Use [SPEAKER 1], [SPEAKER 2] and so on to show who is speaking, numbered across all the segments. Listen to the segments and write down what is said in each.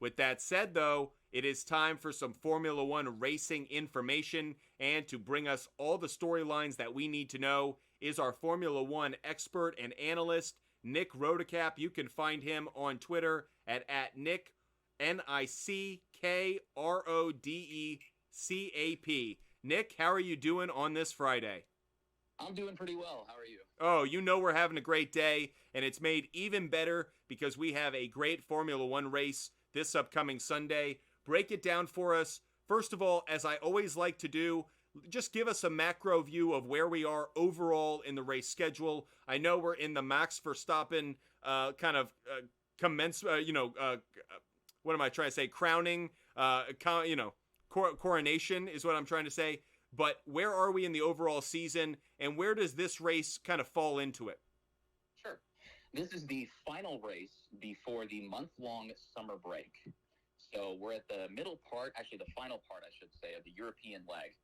[SPEAKER 1] With that said, though, it is time for some Formula One racing information, and to bring us all the storylines that we need to know is our Formula One expert and analyst, Nick Rodecap. You can find him on Twitter at Nick, NickRodecap. Nick, how are you doing on this Friday?
[SPEAKER 2] I'm doing pretty well. How are you?
[SPEAKER 1] Oh, you know we're having a great day, and it's made even better because we have a great Formula One race this upcoming Sunday. Break it down for us. First of all, as I always like to do, just give us a macro view of where we are overall in the race schedule. I know we're in the Max Verstappen what am I trying to say? Crowning, coronation is what I'm trying to say. But where are we in the overall season, and where does this race kind of fall into it?
[SPEAKER 2] Sure. This is the final race before the month-long summer break. So we're at the middle part, actually the final part, I should say, of the European leg.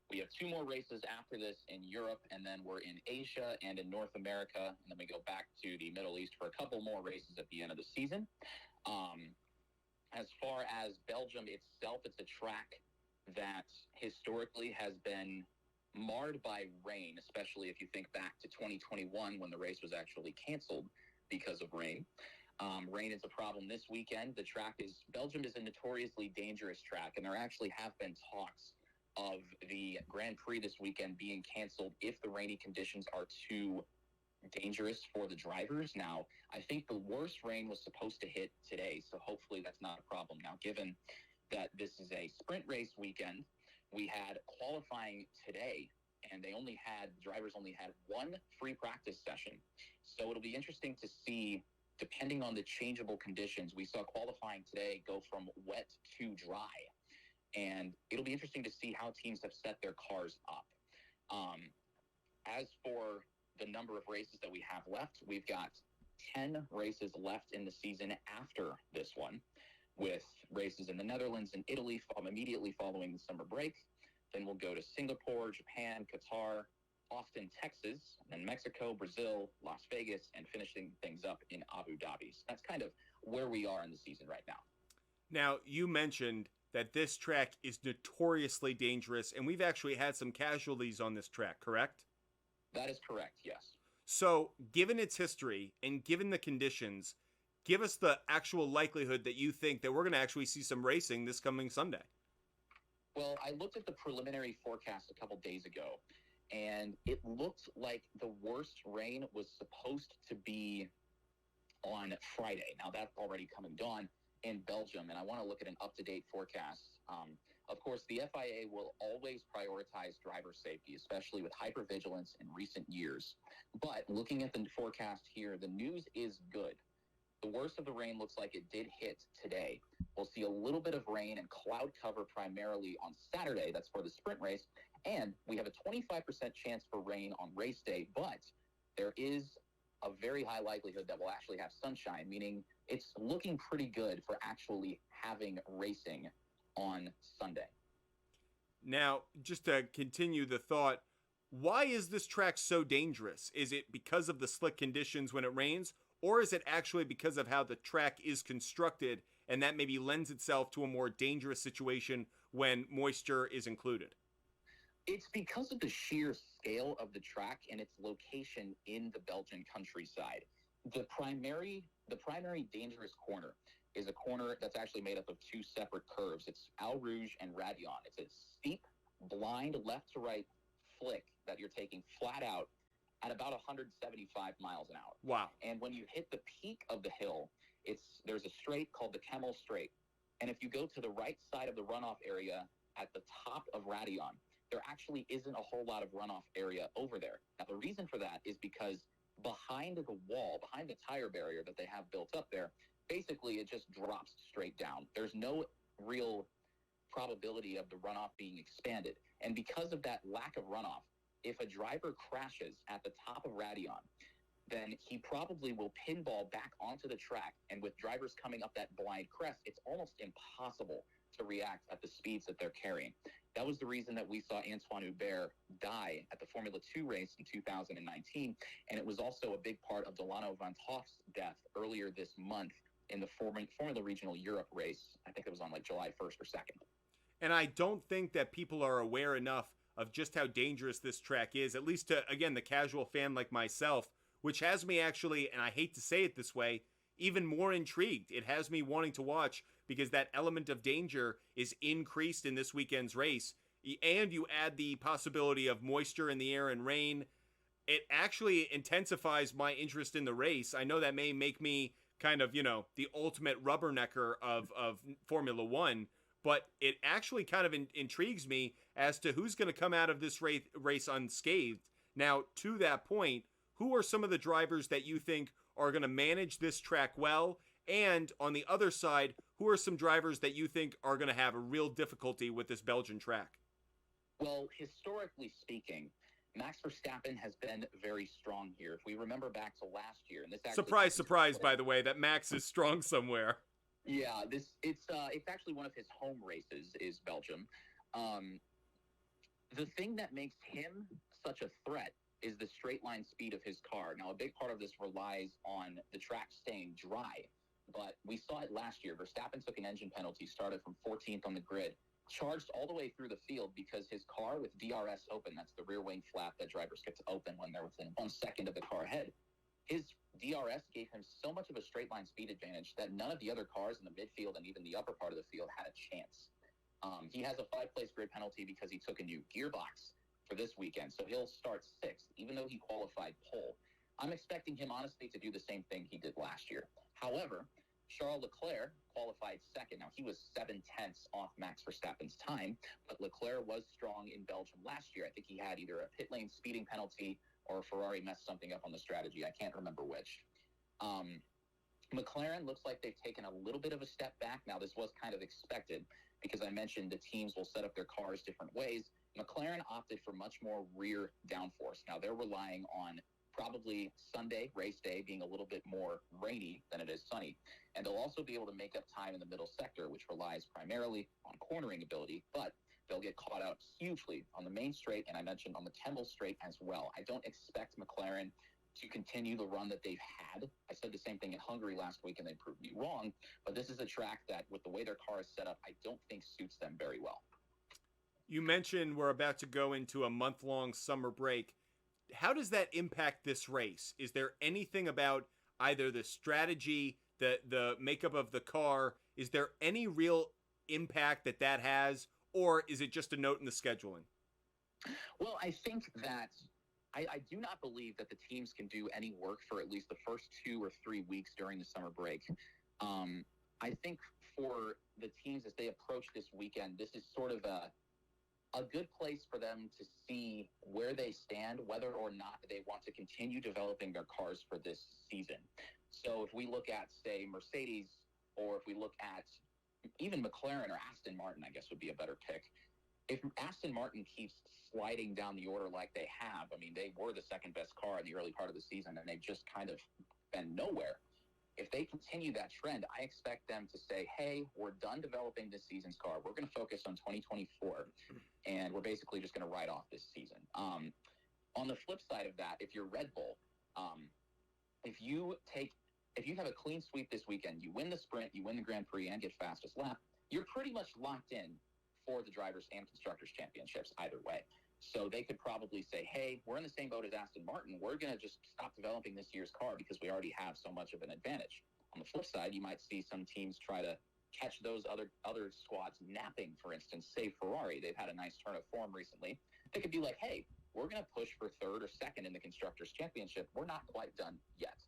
[SPEAKER 2] We have two more races after this in Europe, and then we're in Asia and in North America, and then we go back to the Middle East for a couple more races at the end of the season. As far as Belgium itself, it's a track that historically has been marred by rain, especially if you think back to 2021 when the race was actually canceled because of rain. Rain is a problem this weekend. Belgium is a notoriously dangerous track, and there actually have been talks of the Grand Prix this weekend being canceled if the rainy conditions are too dangerous for the drivers. Now, I think the worst rain was supposed to hit today, so hopefully that's not a problem. Now, given that this is a sprint race weekend, we had qualifying today, and drivers only had one free practice session. So it'll be interesting to see, depending on the changeable conditions. We saw qualifying today go from wet to dry, and it'll be interesting to see how teams have set their cars up. As for the number of races that we have left, we've got 10 races left in the season after this one, with races in the Netherlands and Italy immediately following the summer break. Then we'll go to Singapore, Japan, Qatar, Austin, Texas, and then Mexico, Brazil, Las Vegas, and finishing things up in Abu Dhabi. So that's kind of where we are in the season right now.
[SPEAKER 1] Now, you mentioned that this track is notoriously dangerous, and we've actually had some casualties on this track, correct?
[SPEAKER 2] That is correct, yes.
[SPEAKER 1] So, given its history and given the conditions, give us the actual likelihood that you think that we're going to actually see some racing this coming Sunday.
[SPEAKER 2] Well, I looked at the preliminary forecast a couple days ago, and it looked like the worst rain was supposed to be on Friday. Now, that's already come and gone in Belgium, and I want to look at an up-to-date forecast. Of course, the FIA will always prioritize driver safety, especially with hypervigilance in recent years. But looking at the forecast here, the news is good. The worst of the rain looks like it did hit today. We'll see a little bit of rain and cloud cover primarily on Saturday. That's for the sprint race. And we have a 25% chance for rain on race day, but there is a very high likelihood that we'll actually have sunshine, meaning it's looking pretty good for actually having racing on Sunday.
[SPEAKER 1] Now, just to continue the thought, why is this track so dangerous? Is it because of the slick conditions when it rains, or is it actually because of how the track is constructed and that maybe lends itself to a more dangerous situation when moisture is included?
[SPEAKER 2] It's because of the sheer scale of the track and its location in the Belgian countryside. The primary dangerous corner is a corner that's actually made up of two separate curves. It's Al Rouge and Radion. It's a steep, blind left to right flick that you're taking flat out at about 175 miles an hour.
[SPEAKER 1] Wow.
[SPEAKER 2] And when you hit the peak of the hill, there's a straight called the Kemmel Straight. And if you go to the right side of the runoff area at the top of Radion, there actually isn't a whole lot of runoff area over there. Now, the reason for that is because behind the wall, behind the tire barrier that they have built up there, basically it just drops straight down. There's no real probability of the runoff being expanded. And because of that lack of runoff, if a driver crashes at the top of Radion, then he probably will pinball back onto the track. And with drivers coming up that blind crest, it's almost impossible to react at the speeds that they're carrying. That was the reason that we saw Antoine Hubert die at the Formula 2 race in 2019. And it was also a big part of Delano Van Toff's death earlier this month in the Formula Regional Europe race. I think it was on like July 1st or 2nd.
[SPEAKER 1] And I don't think that people are aware enough of just how dangerous this track is, at least to, again, the casual fan like myself, which has me actually, and I hate to say it this way, even more intrigued. It has me wanting to watch because that element of danger is increased in this weekend's race. And you add the possibility of moisture in the air and rain. It actually intensifies my interest in the race. I know that may make me kind of, the ultimate rubbernecker of Formula One, but it actually kind of intrigues me as to who's going to come out of this race unscathed. Now, to that point, who are some of the drivers that you think are going to manage this track well? And on the other side, who are some drivers that you think are going to have a real difficulty with this Belgian track?
[SPEAKER 2] Well, historically speaking, Max Verstappen has been very strong here. If we remember back to last year, and this actually
[SPEAKER 1] surprise, by the way, that Max is strong somewhere.
[SPEAKER 2] Yeah, it's actually one of his home races is Belgium. The thing that makes him such a threat is the straight line speed of his car. Now, a big part of this relies on the track staying dry, but we saw it last year. Verstappen took an engine penalty, started from 14th on the grid, charged all the way through the field because his car with DRS open, that's the rear wing flap that drivers get to open when they're within 1 second of the car ahead. His DRS gave him so much of a straight line speed advantage that none of the other cars in the midfield and even the upper part of the field had a chance. He has a 5-place grid penalty because he took a new gearbox for this weekend, so he'll start 6th, even though he qualified pole. I'm expecting him, honestly, to do the same thing he did last year. However, Charles Leclerc qualified 2nd. Now, he was 7/10 off Max Verstappen's time, but Leclerc was strong in Belgium last year. I think he had either a pit lane speeding penalty or Ferrari messed something up on the strategy. I can't remember which. McLaren looks like they've taken a little bit of a step back. Now, this was kind of expected because I mentioned the teams will set up their cars different ways. McLaren opted for much more rear downforce. Now, they're relying on probably Sunday, race day, being a little bit more rainy than it is sunny. And they'll also be able to make up time in the middle sector, which relies primarily on cornering ability, but they'll get caught out hugely on the main straight, and I mentioned on the Kemmel straight as well. I don't expect McLaren to continue the run that they've had. I said the same thing in Hungary last week, and they proved me wrong, but this is a track that, with the way their car is set up, I don't think suits them very well.
[SPEAKER 1] You mentioned we're about to go into a month-long summer break. How does that impact this race? Is there anything about either the strategy, the makeup of the car? Is there any real impact that has, or is it just a note in the scheduling?
[SPEAKER 2] Well, I think that I do not believe that the teams can do any work for at least the first 2 or 3 weeks during the summer break. I think for the teams as they approach this weekend, this is sort of a good place for them to see where they stand, whether or not they want to continue developing their cars for this season. So if we look at, say, Mercedes, or if we look at even McLaren or Aston Martin, I guess would be a better pick. If Aston Martin keeps sliding down the order like they have, I mean, they were the second best car in the early part of the season, and they've just kind of been nowhere. If they continue that trend, I expect them to say, hey, we're done developing this season's car. We're going to focus on 2024, and we're basically just going to write off this season. On the flip side of that, if you're Red Bull, if you have a clean sweep this weekend, you win the sprint, you win the Grand Prix, and get fastest lap, you're pretty much locked in for the Drivers' and Constructors' Championships either way. So they could probably say, hey, we're in the same boat as Aston Martin. We're going to just stop developing this year's car because we already have so much of an advantage. On the flip side, you might see some teams try to catch those other squads napping, for instance, say Ferrari. They've had a nice turn of form recently. They could be like, hey, we're going to push for 3rd or 2nd in the Constructors' Championship. We're not quite done yet.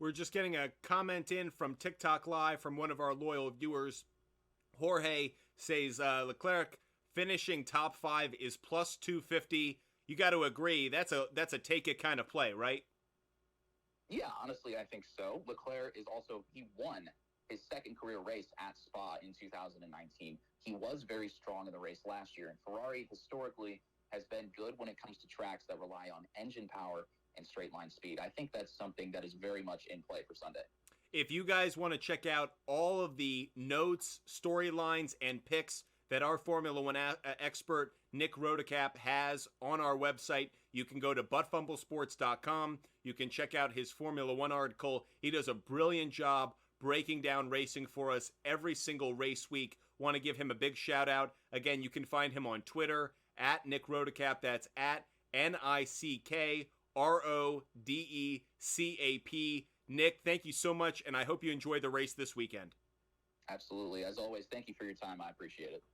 [SPEAKER 1] We're just getting a comment in from TikTok Live from one of our loyal viewers. Jorge says Leclerc finishing top 5 is plus 250. You got to agree that's a take it kind of play, right?
[SPEAKER 2] Yeah, honestly, I think so. Leclerc he won his 2nd career race at Spa in 2019. He was very strong in the race last year, and Ferrari historically has been good when it comes to tracks that rely on engine power and straight line speed. I think that's something that is very much in play for Sunday.
[SPEAKER 1] If you guys want to check out all of the notes, storylines, and picks that our Formula One expert, Nick Rodecap, has on our website. You can go to buttfumblesports.com. You can check out his Formula One article. He does a brilliant job breaking down racing for us every single race week. Want to give him a big shout out. Again, you can find him on Twitter at Nick Rodecap. That's at NickRodecap. Nick, thank you so much, and I hope you enjoy the race this weekend.
[SPEAKER 2] Absolutely. As always, thank you for your time. I appreciate it.